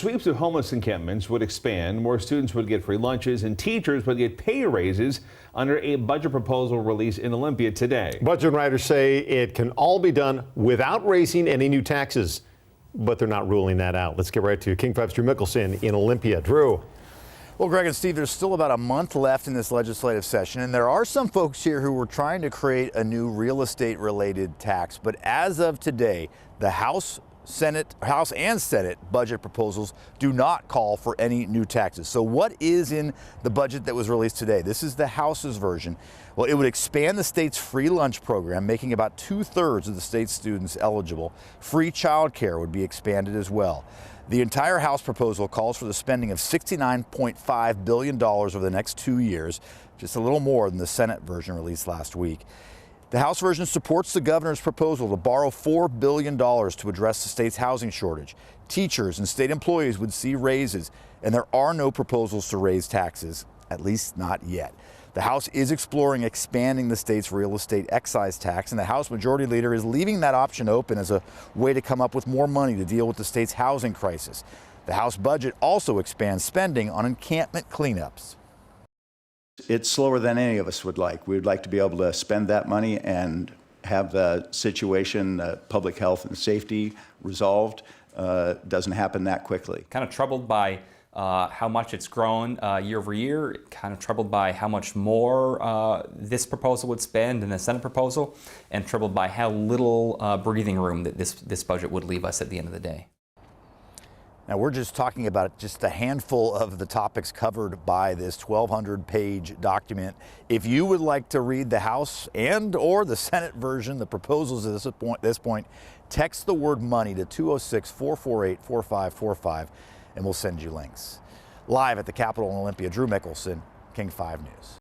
Sweeps of homeless encampments would expand, more students would get free lunches, and teachers would get pay raises under a budget proposal released in Olympia today. Budget writers say it can all be done without raising any new taxes, but they're not ruling that out. Let's get right to King 5's Drew Mickelson in Olympia. Drew. Well, Greg and Steve, there's still about a month left in this legislative session, and there are some folks here who were trying to create a new real estate-related tax. But as of today, the House and Senate budget proposals do not call for any new taxes. So what is in the budget that was released today? This is the House's version. Well, it would expand the state's free lunch program, making about 2/3 of the state's students eligible. Free childcare would be expanded as well. The entire House proposal calls for the spending of $69.5 billion over the next 2 years, just a little more than the Senate version released last week. The House version supports the governor's proposal to borrow $4 billion to address the state's housing shortage. Teachers and state employees would see raises, and there are no proposals to raise taxes, at least not yet. The House is exploring expanding the state's real estate excise tax, and the House Majority Leader is leaving that option open as a way to come up with more money to deal with the state's housing crisis. The House budget also expands spending on encampment cleanups. It's slower than any of us would like. We would like to be able to spend that money and have the situation, public health and safety resolved. Doesn't happen that quickly. Kind of troubled by how much it's grown year over year, kind of troubled by how much more this proposal would spend than the Senate proposal, and troubled by how little breathing room that this budget would leave us at the end of the day. Now, we're just talking about just a handful of the topics covered by this 1,200-page document. If you would like to read the House and or the Senate version, the proposals at this point, text the word money to 206-448-4545, and we'll send you links. Live at the Capitol in Olympia, Drew Mickelson, King 5 News.